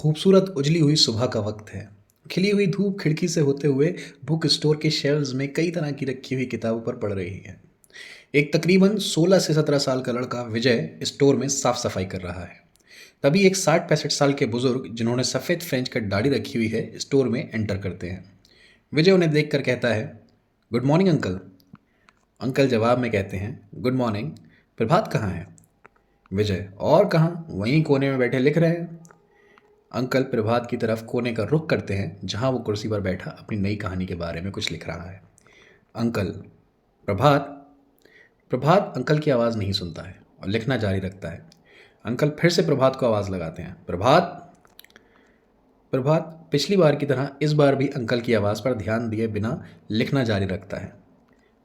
खूबसूरत उजली हुई सुबह का वक्त है। खिली हुई धूप खिड़की से होते हुए बुक स्टोर के शेल्व्स में कई तरह की रखी हुई किताबों पर पड़ रही है। एक तकरीबन 16 से 17 साल का लड़का विजय स्टोर में साफ सफाई कर रहा है। तभी एक 60-65 साल के बुजुर्ग जिन्होंने सफ़ेद फ्रेंच कट दाढ़ी रखी हुई है स्टोर में एंटर करते हैं। विजय उन्हें देखकर कहता है, गुड मॉर्निंग अंकल। अंकल जवाब में कहते हैं, गुड मॉर्निंग। प्रभात कहाँ है? विजय, और कहाँ, वहीं कोने में बैठे लिख रहे हैं। अंकल प्रभात की तरफ कोने का रुख करते हैं जहां वो कुर्सी पर बैठा अपनी नई कहानी के बारे में कुछ लिख रहा है। अंकल, प्रभात। प्रभात अंकल की आवाज़ नहीं सुनता है और लिखना जारी रखता है। अंकल फिर से प्रभात को आवाज़ लगाते हैं, प्रभात। प्रभात पिछली बार की तरह इस बार भी अंकल की आवाज़ पर ध्यान दिए बिना लिखना जारी रखता है।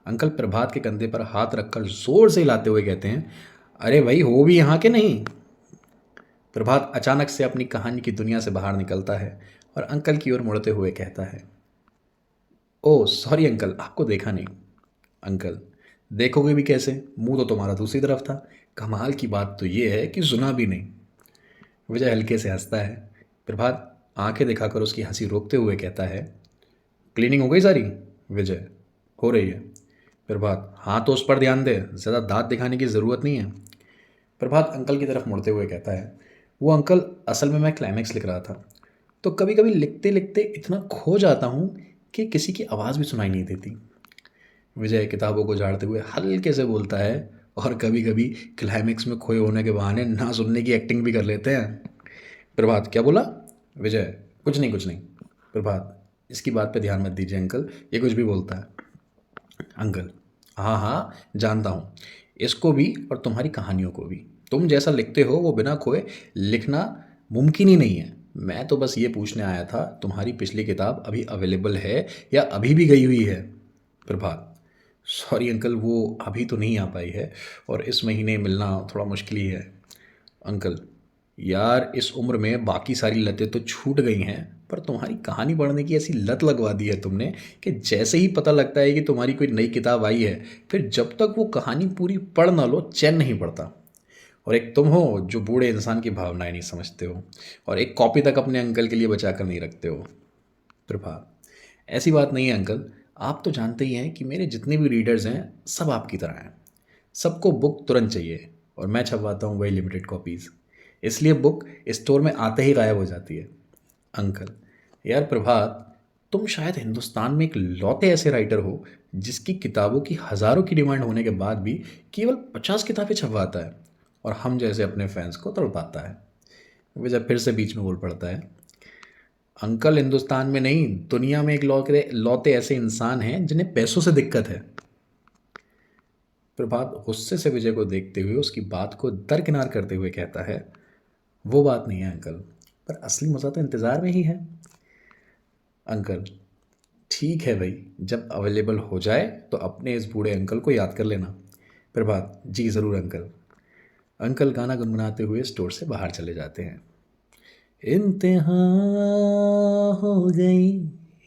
अंकल प्रभात के कंधे पर हाथ रखकर जोर से हिलाते हुए कहते हैं, अरे भाई, हो भी यहाँ के नहीं? प्रभात अचानक से अपनी कहानी की दुनिया से बाहर निकलता है और अंकल की ओर मुड़ते हुए कहता है, ओह सॉरी अंकल, आपको देखा नहीं। अंकल, देखोगे भी कैसे, मुंह तो तुम्हारा दूसरी तरफ था। कमाल की बात तो ये है कि सुना भी नहीं। विजय हल्के से हंसता है। प्रभात आंखें दिखाकर उसकी हंसी रोकते हुए कहता है, क्लीनिंग हो गई सारी? विजय, हो रही है। प्रभात, हाँ तो उस पर ध्यान दे, ज़्यादा दांत दिखाने की ज़रूरत नहीं है। प्रभात अंकल की तरफ मुड़ते हुए कहता है, वो अंकल, असल में मैं क्लाइमैक्स लिख रहा था, तो कभी कभी लिखते लिखते इतना खो जाता हूँ कि किसी की आवाज़ भी सुनाई नहीं देती। विजय किताबों को झाड़ते हुए हल्के से बोलता है, और कभी कभी क्लाइमैक्स में खोए होने के बहाने ना सुनने की एक्टिंग भी कर लेते हैं। प्रभात, क्या बोला? विजय, कुछ नहीं कुछ नहीं। प्रभात, इसकी बात पे ध्यान मत दीजिए अंकल, ये कुछ भी बोलता है। अंकल, हाँ हाँ जानता हूँ, इसको भी और तुम्हारी कहानियों को भी। तुम जैसा लिखते हो वो बिना खोए लिखना मुमकिन ही नहीं है। मैं तो बस ये पूछने आया था, तुम्हारी पिछली किताब अभी अवेलेबल है या अभी भी गई हुई है? प्रभात, सॉरी अंकल, वो अभी तो नहीं आ पाई है और इस महीने मिलना थोड़ा मुश्किल ही है। अंकल, यार इस उम्र में बाकी सारी लतें तो छूट गई हैं, पर तुम्हारी कहानी पढ़ने की ऐसी लत लगवा दी है तुमने कि जैसे ही पता लगता है कि तुम्हारी कोई नई किताब आई है, फिर जब तक वो कहानी पूरी पढ़ ना लो चैन नहीं पड़ता। और एक तुम हो जो बूढ़े इंसान की भावनाएं नहीं समझते हो और एक कॉपी तक अपने अंकल के लिए बचा कर नहीं रखते हो। प्रभात, ऐसी बात नहीं है अंकल, आप तो जानते ही हैं कि मेरे जितने भी रीडर्स हैं सब आपकी तरह हैं। सबको बुक तुरंत चाहिए और मैं छपवाता हूँ वही लिमिटेड कॉपीज़, इसलिए बुक स्टोर में आते ही गायब हो जाती है। अंकल, यार प्रभात, तुम शायद हिंदुस्तान में एक लौते ऐसे राइटर हो जिसकी किताबों की हज़ारों की डिमांड होने के बाद भी केवल 50 किताबें छपवाता है और हम जैसे अपने फैंस को तड़पाता है। विजय फिर से बीच में बोल पड़ता है, अंकल हिंदुस्तान में नहीं, दुनिया में एक लौते लौते ऐसे इंसान हैं जिन्हें पैसों से दिक्कत है। प्रभात गुस्से से विजय को देखते हुए उसकी बात को दरकिनार करते हुए कहता है, वो बात नहीं है अंकल, पर असली मज़ा तो इंतज़ार में ही है। अंकल, ठीक है भाई, जब अवेलेबल हो जाए तो अपने इस बूढ़े अंकल को याद कर लेना। प्रभात, जी ज़रूर अंकल। अंकल गाना गुनगुनाते हुए स्टोर से बाहर चले जाते हैं। इंतहा हो गई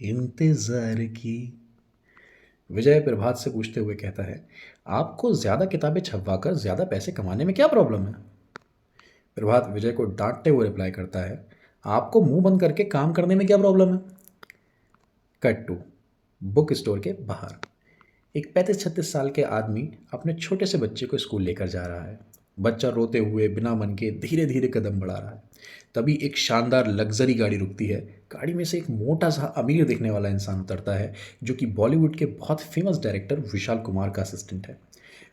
इंतज़ार की। विजय प्रभात से पूछते हुए कहता है, आपको ज़्यादा किताबें छपवाकर ज़्यादा पैसे कमाने में क्या प्रॉब्लम है? प्रभात विजय को डांटते हुए रिप्लाई करता है, आपको मुंह बंद करके काम करने में क्या प्रॉब्लम है? कट टू बुक स्टोर के बाहर। एक 35-36 साल के आदमी अपने छोटे से बच्चे को स्कूल लेकर जा रहा है। बच्चा रोते हुए बिना मन के धीरे धीरे कदम बढ़ा रहा है। तभी एक शानदार लग्जरी गाड़ी रुकती है। गाड़ी में से एक मोटा सा अमीर दिखने वाला इंसान उतरता है, जो कि बॉलीवुड के बहुत फेमस डायरेक्टर विशाल कुमार का असिस्टेंट है।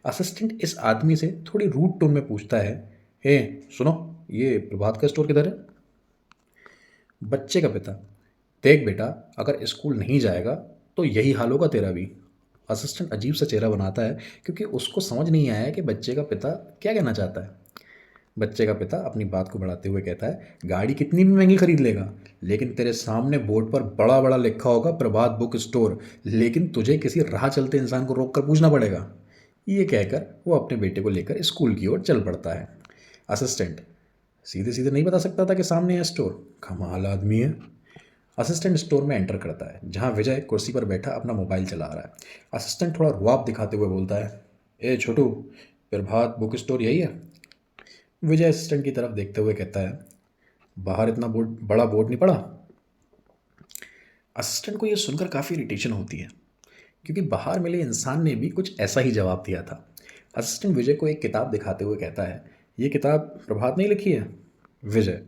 असिस्टेंट इस आदमी से थोड़ी रूड टोन में पूछता है, हे सुनो, ये प्रभात का स्टोर किधर है? बच्चे का पिता, देख बेटा, अगर स्कूल नहीं जाएगा तो यही हाल होगा तेरा भी। असिस्टेंट अजीब सा चेहरा बनाता है क्योंकि उसको समझ नहीं आया कि बच्चे का पिता क्या कहना चाहता है। बच्चे का पिता अपनी बात को बढ़ाते हुए कहता है, गाड़ी कितनी भी महंगी खरीद लेगा, लेकिन तेरे सामने बोर्ड पर बड़ा बड़ा लिखा होगा प्रभात बुक स्टोर, लेकिन तुझे किसी राह चलते इंसान को रोक कर पूछना पड़ेगा। ये कहकर वो अपने बेटे को लेकर स्कूल की ओर चल पड़ता है। असिस्टेंट, सीधे सीधे नहीं बता सकता था कि सामने है स्टोर? कमाल आदमी है। असिस्टेंट स्टोर में एंटर करता है जहां विजय कुर्सी पर बैठा अपना मोबाइल चला रहा है। असिस्टेंट थोड़ा रुआब दिखाते हुए बोलता है, ए छोटू, प्रभात बुक स्टोर यही है? विजय असिस्टेंट की तरफ देखते हुए कहता है, बाहर इतना बोर्ड, बड़ा बोर्ड नहीं पड़ा? असिस्टेंट को यह सुनकर काफ़ी इरिटेशन होती है, क्योंकि बाहर मिले इंसान ने भी कुछ ऐसा ही जवाब दिया था। असिस्टेंट विजय को एक किताब दिखाते हुए कहता है, ये किताब प्रभात ने लिखी है? विजय,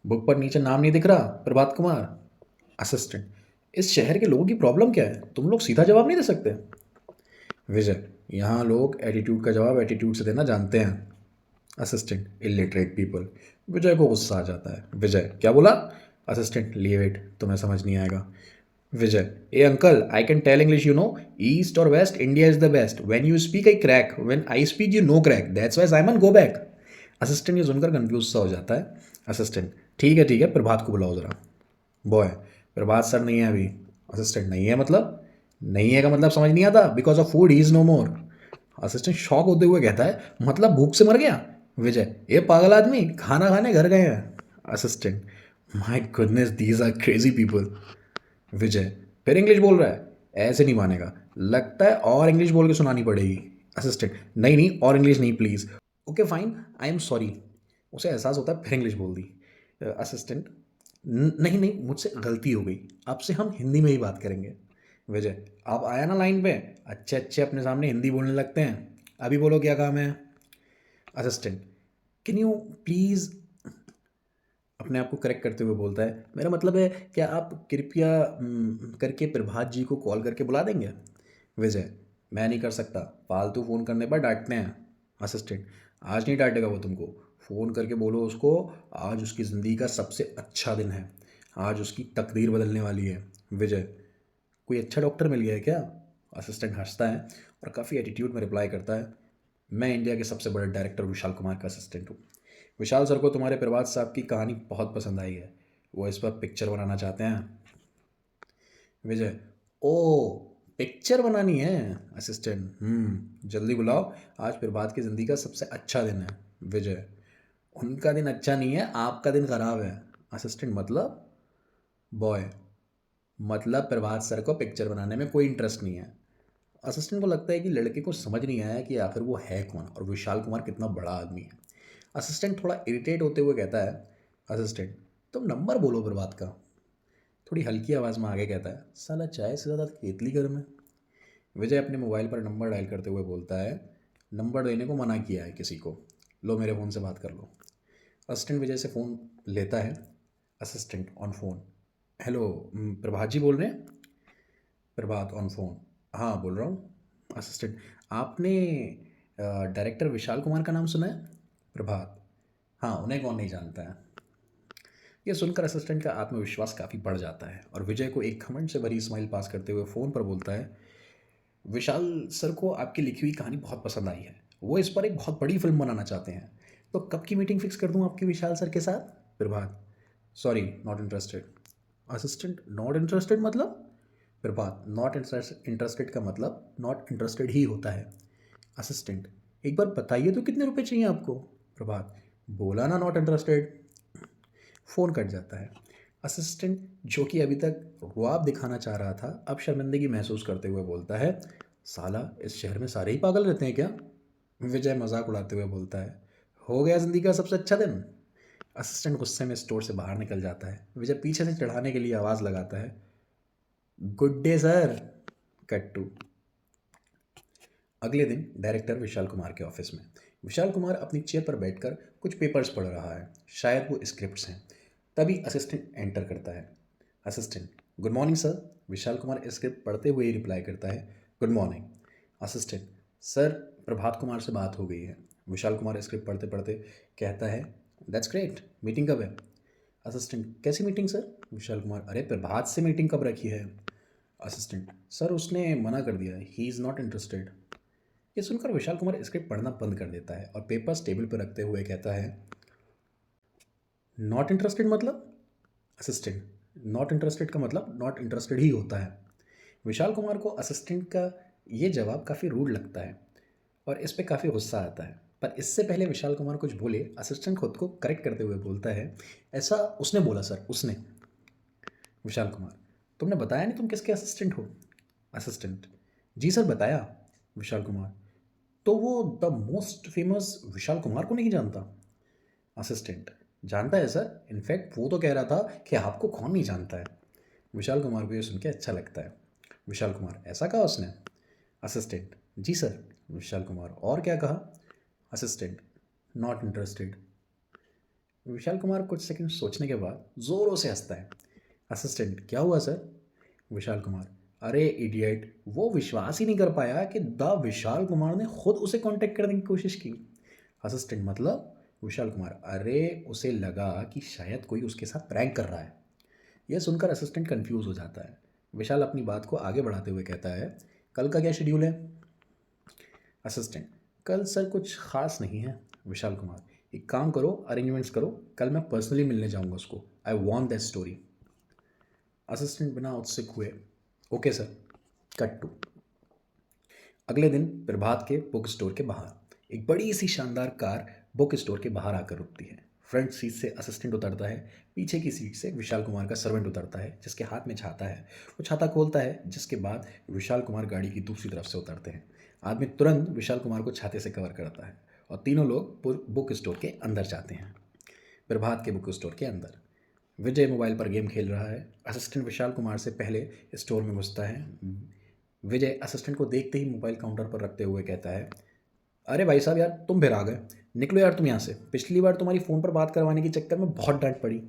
बुक पर नीचे नाम नहीं दिख रहा, प्रभात कुमार। असिस्टेंट, इस शहर के लोगों की प्रॉब्लम क्या है? तुम लोग सीधा जवाब नहीं दे सकते? विजय, यहाँ लोग एटीट्यूड का जवाब एटीट्यूड से देना जानते हैं। Assistant, illiterate people. विजय को गुस्सा आ जाता है। विजय, क्या बोला? असिस्टेंट, लीव इट, तुम्हें समझ नहीं आएगा। विजय, ए uncle, I can tell English, you know, east और west, India is the best. When you speak I crack, when I speak you no crack, that's why Simon go back. Assistant ये सुनकर confuse सा हो जाता है। Assistant, ठीक है, प्रभात को बुलाओ जरा। बॉय, प्रभात सर नहीं है अभी। असिस्टेंट, नहीं है मतलब? नहीं है का मतलब समझ नहीं आता? Because of food he is no more. Assistant shock होते हुए कहता है, मतलब भूख से मर गया? विजय, ये पागल आदमी खाना खाने घर गए हैं। Assistant, my goodness, these are crazy people. Vijay, फिर इंग्लिश बोल रहा है? ऐसे नहीं मानेगा, लगता है और इंग्लिश बोल के सुनानी पड़ेगी। असिस्टेंट, नहीं नहीं, और इंग्लिश नहीं please. Okay fine, I am sorry. उसे एहसास होता है, फिर इंग्लिश बोल दी। असिस्टेंट, नहीं नहीं, मुझसे गलती हो गई, अब से हम हिंदी में ही बात करेंगे। विजय, आप आया ना लाइन पे, अच्छे अच्छे अपने सामने हिंदी बोलने लगते हैं। अभी बोलो क्या काम है। असिस्टेंट, कैन यू प्लीज़, अपने आप को करेक्ट करते हुए बोलता है, मेरा मतलब है क्या आप कृपया करके प्रभात जी को कॉल करके बुला देंगे। विजय, मैं नहीं कर सकता, फालतू फ़ोन करने पर डांटते हैं। असिस्टेंट, आज नहीं डांटेगा वो तुमको, फ़ोन करके बोलो उसको, आज उसकी ज़िंदगी का सबसे अच्छा दिन है, आज उसकी तकदीर बदलने वाली है। विजय, कोई अच्छा डॉक्टर मिल गया है क्या? असिस्टेंट हंसता है और काफ़ी एटीट्यूड में रिप्लाई करता है, मैं इंडिया के सबसे बड़े डायरेक्टर विशाल कुमार का असिस्टेंट हूँ। विशाल सर को तुम्हारे प्रभात साहब की कहानी बहुत पसंद आई है, वो इस पर पिक्चर बनाना चाहते हैं। विजय, ओ, पिक्चर बनानी है? असिस्टेंट, जल्दी बुलाओ, आज प्रभात की ज़िंदगी का सबसे अच्छा दिन है। विजय, उनका दिन अच्छा नहीं है, आपका दिन खराब है। असिस्टेंट, मतलब? बॉय, मतलब प्रभात सर को पिक्चर बनाने में कोई इंटरेस्ट नहीं है। असिस्टेंट को लगता है कि लड़के को समझ नहीं आया कि आखिर वो है कौन और विशाल कुमार कितना बड़ा आदमी है। असिस्टेंट थोड़ा इरिटेट होते हुए कहता है, असिस्टेंट, तुम नंबर बोलो प्रभात का। थोड़ी हल्की आवाज़ में आगे कहता है, साला चाय से ज़्यादा केतली गर्म है। विजय अपने मोबाइल पर नंबर डायल करते हुए बोलता है, नंबर देने को मना किया है किसी को, लो मेरे फ़ोन से बात कर लो। असिस्टेंट विजय से फ़ोन लेता है। असिस्टेंट ऑन फ़ोन, हेलो, प्रभात जी बोल रहे हैं? प्रभात ऑन फ़ोन, हाँ बोल रहा हूँ। असिस्टेंट, आपने डायरेक्टर विशाल कुमार का नाम सुना है? प्रभात, हाँ, उन्हें कौन नहीं जानता है। यह सुनकर असिस्टेंट का आत्मविश्वास काफ़ी बढ़ जाता है और विजय को एक घमंड से भरी स्माइल पास करते हुए फ़ोन पर बोलता है, विशाल सर को आपकी लिखी हुई कहानी बहुत पसंद आई है, वो इस पर एक बहुत बड़ी फिल्म बनाना चाहते हैं, तो कब की मीटिंग फिक्स कर दूं आपकी विशाल सर के साथ? Prabhat, sorry, not interested. Assistant, not interested मतलब? प्रभात, नॉट इंटरेस्टेड का मतलब नॉट इंटरेस्टेड ही होता है। असिस्टेंट, एक बार बताइए तो कितने रुपए चाहिए आपको? प्रभात, बोला ना नॉट इंटरेस्टेड। फ़ोन कट जाता है। असिस्टेंट, जो कि अभी तक रुआब दिखाना चाह रहा था, अब शर्मिंदगी महसूस करते हुए बोलता है, साला इस शहर में सारे ही पागल रहते हैं क्या? विजय मजाक उड़ाते हुए बोलता है, हो गया ज़िंदगी का सबसे अच्छा दिन। असिस्टेंट गुस्से में स्टोर से बाहर निकल जाता है। विजय पीछे से चढ़ाने के लिए आवाज़ लगाता है, good day sir. Cut to अगले दिन डायरेक्टर विशाल कुमार के ऑफिस में। विशाल कुमार अपनी चेयर पर बैठकर कुछ पेपर्स पढ़ रहा है, शायद वो स्क्रिप्ट्स हैं। तभी असिस्टेंट एंटर करता है। Assistant, good morning sir. Vishal Kumar script पढ़ते हुए ही रिप्लाई करता है, good morning. Assistant, sir, Prabhat Kumar से बात हो गई है। विशाल कुमार स्क्रिप्ट पढ़ते पढ़ते कहता है, दैट्स ग्रेट, मीटिंग कब है? असिस्टेंट, कैसी मीटिंग सर? विशाल कुमार, अरे प्रभात से मीटिंग कब रखी है? असिस्टेंट, सर उसने मना कर दिया, ही इज़ नॉट इंटरेस्टेड। ये सुनकर विशाल कुमार स्क्रिप्ट पढ़ना बंद कर देता है और पेपर्स टेबल पर रखते हुए कहता है, नॉट इंटरेस्टेड मतलब? असिस्टेंट, नॉट इंटरेस्टेड का मतलब नॉट इंटरेस्टेड ही होता है। विशाल कुमार को असिस्टेंट का ये जवाब काफ़ी रूड लगता है और इस पे काफ़ी गुस्सा आता है, पर इससे पहले विशाल कुमार कुछ बोले, असिस्टेंट खुद को करेक्ट करते हुए बोलता है, ऐसा उसने बोला सर, उसने। विशाल कुमार, तुमने बताया नहीं तुम किसके असिस्टेंट हो? असिस्टेंट, जी सर बताया। विशाल कुमार, तो वो the most famous Vishal Kumar को नहीं जानता? असिस्टेंट, जानता है सर, इनफैक्ट वो तो कह रहा था कि आपको कौन नहीं जानता है। विशाल कुमार को ये सुन के अच्छा लगता है। विशाल कुमार, ऐसा कहा उसने? असिस्टेंट, जी सर। विशाल कुमार, और क्या कहा? Assistant, not interested. Vishal Kumar कुछ सेकंड सोचने के बाद जोरों से हंसता है। असिस्टेंट, क्या हुआ सर? विशाल कुमार, अरे इडियट, वो विश्वास ही नहीं कर पाया कि द विशाल कुमार ने खुद उसे कांटेक्ट करने की कोशिश की। असिस्टेंट, मतलब? विशाल कुमार, अरे उसे लगा कि शायद कोई उसके साथ प्रैंक कर रहा है। यह सुनकर असिस्टेंट कंफ्यूज हो जाता है। विशाल अपनी बात को आगे बढ़ाते हुए कहता है, कल का क्या शेड्यूल है? असिस्टेंट, कल सर कुछ खास नहीं है। विशाल कुमार, एक काम करो, अरेंजमेंट्स करो, कल मैं पर्सनली मिलने जाऊंगा उसको। I want that story. Assistant बिना उत्सुक हुए, ओके सर। कट टू अगले दिन प्रभात के बुक स्टोर के बाहर एक बड़ी सी शानदार कार बुक स्टोर के बाहर आकर रुकती है। फ्रंट सीट से असिस्टेंट उतरता है। पीछे की सीट से विशाल कुमार का सर्वेंट उतरता है, जिसके हाथ में छाता है। वो छाता खोलता है, जिसके बाद विशाल कुमार गाड़ी की दूसरी तरफ से उतरते हैं। आदमी तुरंत विशाल कुमार को छाते से कवर करता है और तीनों लोग बुक स्टोर के अंदर जाते हैं। प्रभात के बुक स्टोर के अंदर विजय मोबाइल पर गेम खेल रहा है। असिस्टेंट विशाल कुमार से पहले स्टोर में घुसता है। विजय असिस्टेंट को देखते ही मोबाइल काउंटर पर रखते हुए कहता है, अरे भाई साहब यार, तुम फिर आ गए। निकलो यार तुम यहाँ से, पिछली बार तुम्हारी फ़ोन पर बात करवाने के चक्कर में बहुत डांट पड़ी।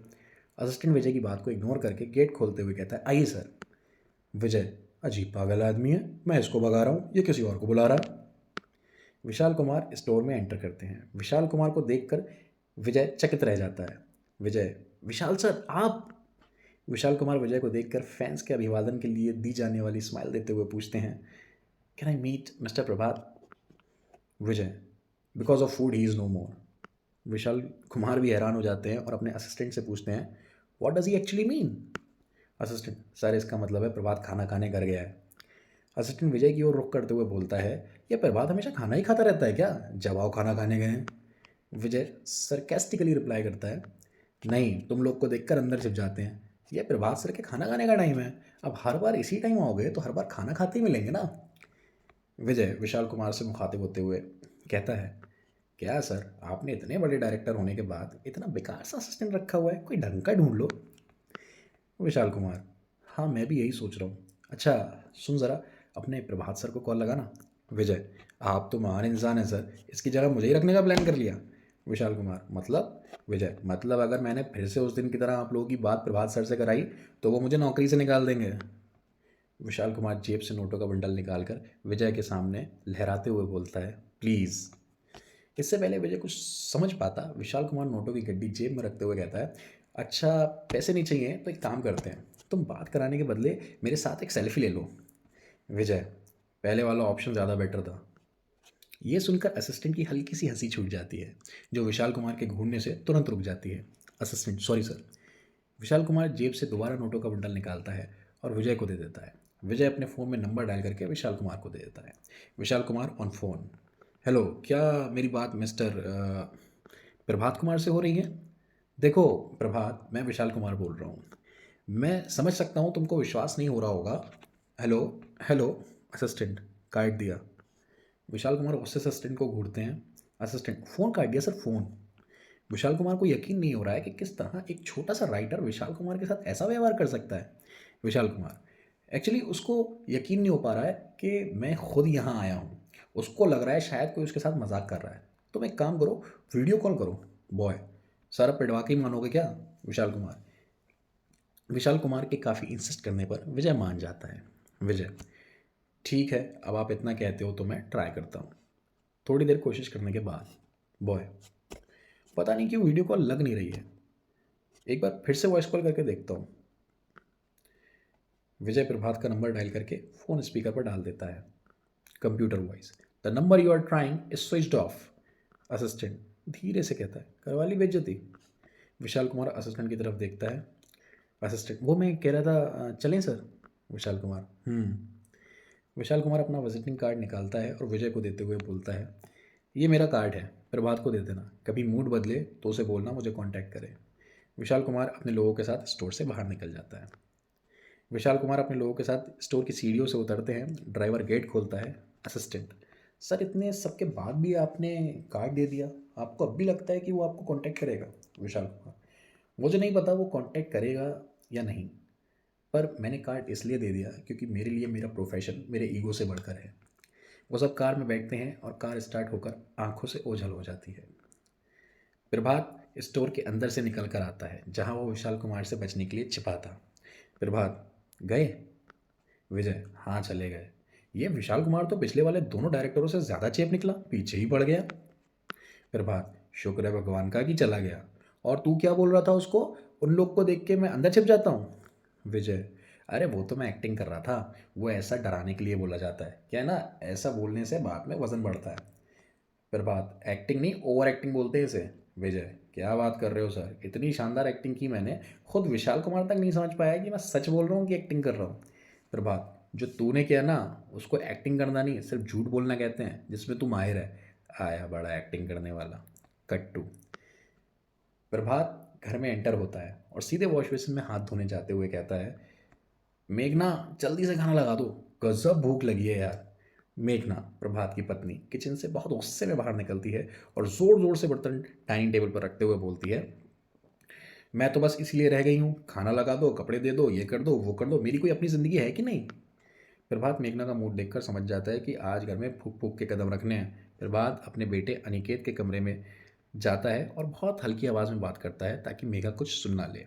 असिस्टेंट विजय की बात को इग्नोर करके गेट खोलते हुए कहता है, आइए सर। विजय, अजीब पागल आदमी है, मैं इसको भगा रहा हूँ, ये किसी और को बुला रहा है। विशाल कुमार स्टोर में एंटर करते हैं। विशाल कुमार को देखकर विजय चकित रह जाता है। विजय, विशाल सर आप? विशाल कुमार विजय को देखकर फैंस के अभिवादन के लिए दी जाने वाली स्माइल देते हुए पूछते हैं, can I meet mister Prabhat? Vijay, because of food he is no more. Vishal Kumar भी हैरान हो जाते हैं और अपने असिस्टेंट से पूछते हैं, what does he actually mean? Assistant, sir इसका मतलब है प्रभात खाना खाने घर गया है। असिस्टेंट विजय की ओर रुख करते हुए बोलता है, यह प्रभात हमेशा खाना ही खाता रहता है क्या? जब आओ खाना खाने गए हैं। विजय सरकेस्टिकली रिप्लाई करता है, नहीं, तुम लोग को देखकर अंदर छिप जाते हैं। यह प्रभात सर के खाना खाने का टाइम है। अब हर बार इसी टाइम आओगे तो हर बार खाना खाते ही मिलेंगे ना। विजय विशाल कुमार से मुखातिब होते हुए कहता है, क्या सर, आपने इतने बड़े डायरेक्टर होने के बाद इतना बेकार सा असिस्टेंट रखा हुआ है, कोई ढंग का ढूंढ लो। विशाल कुमार, हाँ मैं भी यही सोच रहा हूँ। अच्छा सुन ज़रा, अपने प्रभात सर को कॉल लगाना। विजय, आप तो महान इंसान हैं सर, इसकी जगह मुझे ही रखने का प्लान कर लिया। विशाल कुमार, मतलब? विजय, मतलब अगर मैंने फिर से उस दिन की तरह आप लोगों की बात प्रभात सर से कराई तो वो मुझे नौकरी से निकाल देंगे। विशाल कुमार जेब से नोटों का बंडल निकालकर विजय के सामने लहराते हुए बोलता है, प्लीज़। इससे पहले विजय कुछ समझ पाता, विशाल कुमार नोटों की गड्डी जेब में रखते हुए कहता है, अच्छा पैसे नहीं चाहिए तो एक काम करते हैं, तुम बात कराने के बदले मेरे साथ एक सेल्फी ले लो। विजय, पहले वाला ऑप्शन ज़्यादा बेटर था। ये सुनकर असिस्टेंट की हल्की सी हंसी छूट जाती है, जो विशाल कुमार के घूरने से तुरंत रुक जाती है। Assistant, sorry sir. Vishal Kumar जेब से दोबारा नोटों का बंडल निकालता है और विजय को दे देता है। विजय अपने फ़ोन में नंबर डायल करके विशाल कुमार को दे देता है। Vishal Kumar on phone, hello, क्या मेरी बात मिस्टर प्रभात कुमार से हो रही है? देखो प्रभात, मैं विशाल कुमार बोल रहा हूँ। मैं समझ सकता हूँ तुमको विश्वास नहीं हो रहा होगा। Hello, hello. असिस्टेंट, काट दिया। विशाल कुमार गुस्से से असिस्टेंट को घूरते हैं। असिस्टेंट, फ़ोन काट दिया सर, फ़ोन। विशाल कुमार को यकीन नहीं हो रहा है कि किस तरह एक छोटा सा राइटर विशाल कुमार के साथ ऐसा व्यवहार कर सकता है। विशाल कुमार, एक्चुअली उसको यकीन नहीं हो पा रहा है कि मैं खुद यहाँ आया हूँ। उसको लग रहा है शायद कोई उसके साथ मजाक कर रहा है। तुम एक काम करो, वीडियो कॉल करो। बॉय, सर अब पिटवा के ही मानोगे क्या? विशाल कुमार, विशाल कुमार के काफ़ी इंसिस्ट करने पर विजय मान जाता है। विजय, ठीक है, अब आप इतना कहते हो तो मैं ट्राई करता हूँ। थोड़ी देर कोशिश करने के बाद बॉय, पता नहीं क्यों वीडियो कॉल लग नहीं रही है, एक बार फिर से वॉइस कॉल करके देखता हूँ। विजय प्रभात का नंबर डायल करके फ़ोन स्पीकर पर डाल देता है। Computer voice, the number you are trying is switched off. Assistant धीरे से कहता है, करवा ली बेइज्जती? विशाल कुमार असिस्टेंट की तरफ देखता है। असिस्टेंट, वो मैं कह रहा था, चलें सर? विशाल कुमार, विशाल कुमार अपना विजिटिंग कार्ड निकालता है और विजय को देते हुए बोलता है, ये मेरा कार्ड है, प्रभात को दे देना, कभी मूड बदले तो उसे बोलना मुझे कांटेक्ट करे। विशाल कुमार अपने लोगों के साथ स्टोर से बाहर निकल जाता है। विशाल कुमार अपने लोगों के साथ स्टोर की सीढ़ियों से उतरते हैं। ड्राइवर गेट खोलता है। असिस्टेंट, सर इतने सबके बाद भी आपने कार्ड दे दिया, आपको अब भी लगता है कि वो आपको कांटेक्ट करेगा? विशाल कुमार: मुझे नहीं पता वो कांटेक्ट करेगा या नहीं, पर मैंने कार्ड इसलिए दे दिया क्योंकि मेरे लिए मेरा प्रोफेशन मेरे ईगो से बढ़कर है। वो सब कार में बैठते हैं और कार स्टार्ट होकर आंखों से ओझल हो जाती है। प्रभात स्टोर के अंदर से निकल कर आता है जहां वो विशाल कुमार से बचने के लिए छिपा था। प्रभात: गए? विजय: हाँ, चले गए। ये विशाल कुमार तो पिछले वाले दोनों डायरेक्टरों से ज़्यादा चेप निकला, पीछे ही पड़ गया। प्रभात: शुक्र है भगवान का कि चला गया। और तू क्या बोल रहा था उसको? उन लोग को देख के मैं अंदर छिप जाता हूँ। विजय: अरे वो तो मैं एक्टिंग कर रहा था, वो ऐसा डराने के लिए बोला जाता है, क्या है ना, ऐसा बोलने से बाद में वजन बढ़ता है। प्रभात: एक्टिंग नहीं, ओवर एक्टिंग बोलते हैं इसे। विजय: क्या बात कर रहे हो सर, इतनी शानदार एक्टिंग की मैंने, खुद विशाल कुमार तक नहीं समझ पाया कि मैं सच बोल रहा हूँ कि एक्टिंग कर रहा हूँ। प्रभात: जो तूने किया ना, उसको एक्टिंग करना नहीं, सिर्फ झूठ बोलना कहते हैं, जिसमें तू माहिर है। आया बड़ा एक्टिंग करने वाला। कट टू: प्रभात घर में एंटर होता है और सीधे वॉश बेसिन में हाथ धोने जाते हुए कहता है, मेघना जल्दी से खाना लगा दो, गजब भूख लगी है यार। मेघना, प्रभात की पत्नी, किचन से बहुत गुस्से में बाहर निकलती है और ज़ोर ज़ोर से बर्तन डाइनिंग टेबल पर रखते हुए बोलती है, मैं तो बस इसलिए रह गई हूँ, खाना लगा दो, कपड़े दे दो, ये कर दो, वो कर दो, मेरी कोई अपनी ज़िंदगी है कि नहीं। प्रभात मेघना का मूड देखकर समझ जाता है कि आज घर में फूक फूक के कदम रखने हैं। प्रभात अपने बेटे अनिकेत के कमरे में जाता है और बहुत हल्की आवाज़ में बात करता है ताकि मेघा कुछ सुन ना ले।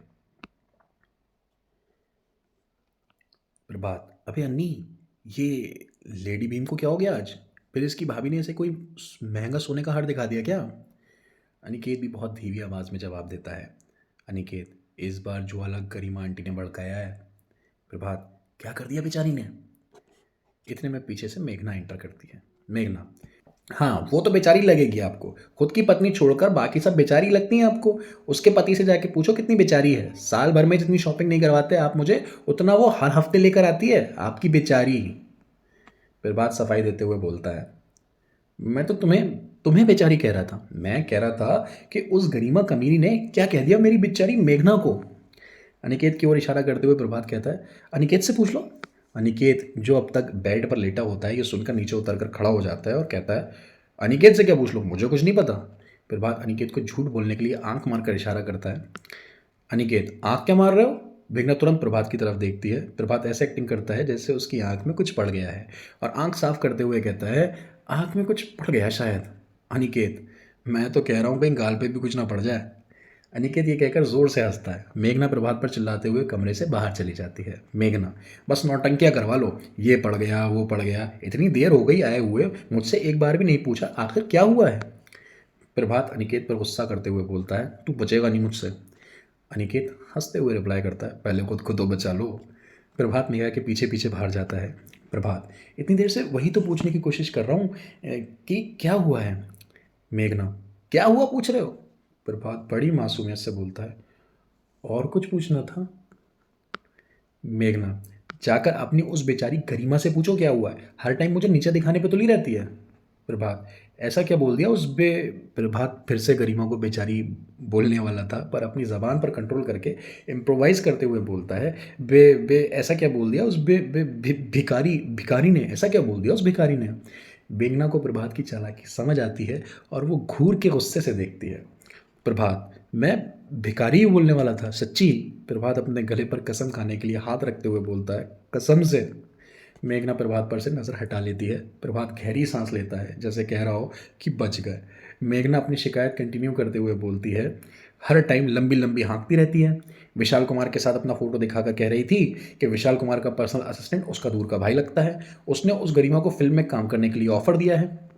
प्रभात: अबे अन्नी, ये लेडी भीम को क्या हो गया आज? फिर इसकी भाभी ने इसे कोई महंगा सोने का हार दिखा दिया क्या? अनिकेत भी बहुत धीमी आवाज़ में जवाब देता है, अनिकेत, इस बार जो अलग गरिमा आंटी ने भड़काया है। प्रभात: क्या कर दिया बेचारी ने? इतने में पीछे से मेघना एंटर करती है। मेघना: हाँ, वो तो बेचारी लगेगी आपको, खुद की पत्नी छोड़कर बाकी सब बेचारी लगती हैं आपको। उसके पति से जाके पूछो कितनी बेचारी है, साल भर में जितनी शॉपिंग नहीं करवाते आप मुझे, उतना वो हर हफ्ते लेकर आती है, आपकी बेचारी। फिर बात सफाई देते हुए बोलता है, मैं तो तुम्हें तुम्हें बेचारी कह रहा था, मैं कह रहा था कि उस गरिमा कमीनी ने क्या कह दिया मेरी बेचारी मेघना को। अनिकेत की ओर इशारा करते हुए प्रभात कहता है, अनिकेत से पूछ लो। अनिकेत, जो अब तक बेड पर लेटा होता है, ये सुनकर नीचे उतरकर खड़ा हो जाता है और कहता है, अनिकेत से क्या पूछ लो, मुझे कुछ नहीं पता। प्रभात अनिकेत को झूठ बोलने के लिए आंख मारकर इशारा करता है। अनिकेत, आंख क्या मार रहे हो? मेघना तुरंत प्रभात की तरफ देखती है। प्रभात ऐसे एक्टिंग करता है जैसे उसकी आंख में कुछ पड़ गया है और आंख साफ करते हुए कहता है, आंख में कुछ पड़ गया शायद। अनिकेत, मैं तो कह रहा हूँ कहीं गाल पे भी कुछ ना पड़ जाए। अनिकेत ये कहकर जोर से हंसता है। मेघना प्रभात पर चिल्लाते हुए कमरे से बाहर चली जाती है। मेघना, बस नौटंकियां करवा लो, ये पड़ गया वो पड़ गया, इतनी देर हो गई आए हुए, मुझसे एक बार भी नहीं पूछा आखिर क्या हुआ है। प्रभात अनिकेत पर गुस्सा करते हुए बोलता है, तू बचेगा नहीं मुझसे। अनिकेत हंसते हुए रिप्लाई करता है, पहले खुद को तो बचा लो। प्रभात मेघा के पीछे पीछे बाहर जाता है। प्रभात, इतनी देर से वही तो पूछने की कोशिश कर रहा हूँ कि क्या हुआ है। मेघना, क्या हुआ पूछ रहे हो? प्रभात बड़ी मासूमियत से बोलता है, और कुछ पूछना था। मेघना, जाकर अपनी उस बेचारी गरिमा से पूछो क्या हुआ है, हर टाइम मुझे नीचे दिखाने पे तुली रहती है। प्रभात, ऐसा क्या बोल दिया उस बे? प्रभात फिर से गरिमा को बेचारी बोलने वाला था पर अपनी ज़बान पर कंट्रोल करके इम्प्रोवाइज करते हुए बोलता है, बे बे ऐसा क्या बोल दिया उस भिखारी भिखारी ने, ऐसा क्या बोल दिया उस भिखारी ने। मेघना को प्रभात की चालाकी समझ आती है और वो घूर के गुस्से से देखती है। प्रभात, मैं भिखारी ही बोलने वाला था, सच्ची। प्रभात अपने गले पर कसम खाने के लिए हाथ रखते हुए बोलता है, कसम से। मेघना प्रभात पर से नज़र हटा लेती है। प्रभात गहरी सांस लेता है जैसे कह रहा हो कि बच गए। मेघना अपनी शिकायत कंटिन्यू करते हुए बोलती है, हर टाइम लंबी लंबी हाँकती रहती है। विशाल कुमार के साथ अपना फोटो दिखाकर कह रही थी कि विशाल कुमार का पर्सनल असिस्टेंट उसका दूर का भाई लगता है, उसने उस गरिमा को फिल्म में काम करने के लिए ऑफर दिया है।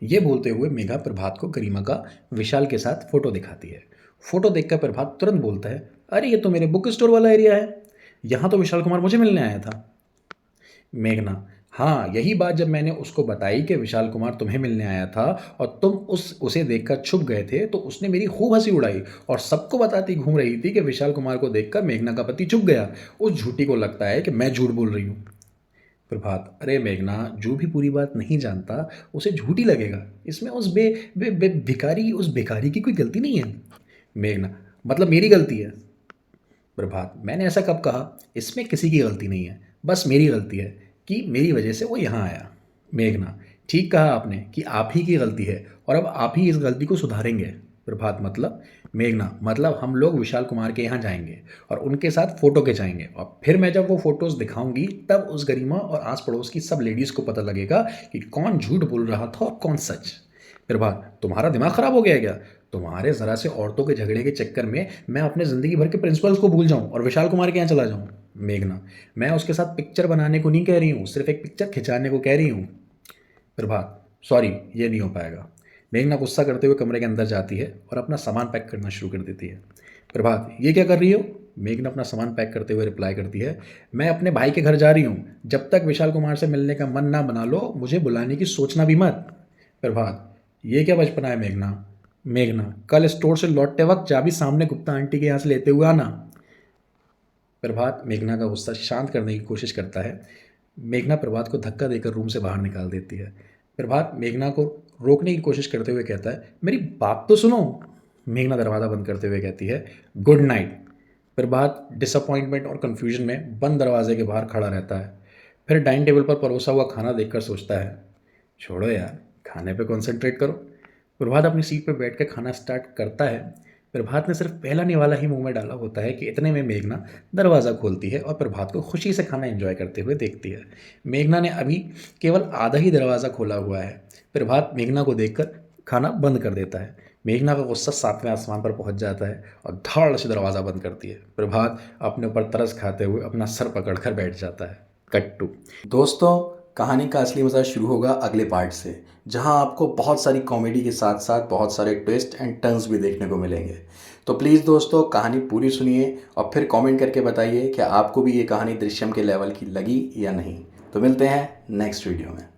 ये बोलते हुए मेघा प्रभात को गरिमा का विशाल के साथ फोटो दिखाती है। फोटो देखकर प्रभात तुरंत बोलता है, अरे ये तो मेरे बुक स्टोर वाला एरिया है, यहाँ तो विशाल कुमार मुझे मिलने आया था। मेघना, हाँ, यही बात जब मैंने उसको बताई कि विशाल कुमार तुम्हें मिलने आया था और तुम उसे देखकर छुप गए थे, तो उसने मेरी खूब हंसी उड़ाई और सबको बताती घूम रही थी कि विशाल कुमार को देखकर मेघना का पति चुप गया। उस झूठी को लगता है कि मैं झूठ बोल रही हूँ। प्रभात, अरे मेघना, जो भी पूरी बात नहीं जानता उसे झूठी लगेगा, इसमें उस उस भिखारी की कोई गलती नहीं है। मेघना, मतलब मेरी गलती है। प्रभात, मैंने ऐसा कब कहा, इसमें किसी की गलती नहीं है, बस मेरी गलती है कि मेरी वजह से वो यहाँ आया। मेघना, ठीक कहा आपने कि आप ही की गलती है और अब आप ही इस गलती को सुधारेंगे। प्रभात मतलब मेघना मतलब हम लोग विशाल कुमार के यहाँ जाएंगे और उनके साथ फ़ोटो खिंचाएंगे और फिर मैं जब वो फ़ोटोज़ दिखाऊंगी तब उस गरिमा और आस पड़ोस की सब लेडीज़ को पता लगेगा कि कौन झूठ बोल रहा था और कौन सच। प्रभात तुम्हारा दिमाग ख़राब हो गया है क्या? तुम्हारे ज़रा से औरतों के झगड़े के चक्कर में मैं अपने ज़िंदगी भर के प्रिंसिपल्स को भूल जाऊँ और विशाल कुमार के यहाँ चला जाऊँ। मेघना मैं उसके साथ पिक्चर बनाने को नहीं कह रही हूँ, सिर्फ एक पिक्चर खिंचाने को कह रही हूँ। प्रभात सॉरी ये नहीं हो पाएगा। मेघना गुस्सा करते हुए कमरे के अंदर जाती है और अपना सामान पैक करना शुरू कर देती है। प्रभात ये क्या कर रही हो? मेघना अपना सामान पैक करते हुए रिप्लाई करती है, मैं अपने भाई के घर जा रही हूँ, जब तक विशाल कुमार से मिलने का मन ना बना लो मुझे बुलाने की सोचना भी मत। प्रभात ये क्या बचपना है मेघना? मेघना कल स्टोर से लौटते वक्त चाबी सामने गुप्ता आंटी के यहाँ से लेते हुए आना। प्रभात मेघना का गुस्सा शांत करने की कोशिश करता है। मेघना प्रभात को धक्का देकर रूम से बाहर निकाल देती है। प्रभात मेघना को रोकने की कोशिश करते हुए कहता है, मेरी बात तो सुनो। मेघना दरवाज़ा बंद करते हुए कहती है, गुड नाइट। प्रभात डिसअपॉइंटमेंट और कन्फ्यूजन में बंद दरवाजे के बाहर खड़ा रहता है। फिर डाइनिंग टेबल पर परोसा हुआ खाना देखकर सोचता है, छोड़ो यार, खाने पे कॉन्सेंट्रेट करो। प्रभात अपनी सीट पर बैठ कर खाना स्टार्ट करता है। प्रभात ने सिर्फ पहला निवाला ही मुंह में डाला होता है कि इतने में मेघना दरवाज़ा खोलती है और प्रभात को खुशी से खाना एंजॉय करते हुए देखती है। मेघना ने अभी केवल आधा ही दरवाज़ा खोला हुआ है। प्रभात मेघना को देखकर खाना बंद कर देता है। मेघना का गुस्सा सातवें आसमान पर पहुंच जाता है और धाड़ से दरवाज़ा बंद करती है। प्रभात अपने ऊपर तरस खाते हुए अपना सर पकड़कर बैठ जाता है। Cut to. दोस्तों कहानी का असली मज़ा शुरू होगा अगले पार्ट से, जहां आपको बहुत सारी कॉमेडी के साथ साथ बहुत सारे ट्विस्ट एंड टर्न्स भी देखने को मिलेंगे। तो प्लीज़ दोस्तों कहानी पूरी सुनिए और फिर कमेंट करके बताइए कि आपको भी ये कहानी दृश्यम के लेवल की लगी या नहीं। तो मिलते हैं नेक्स्ट वीडियो में।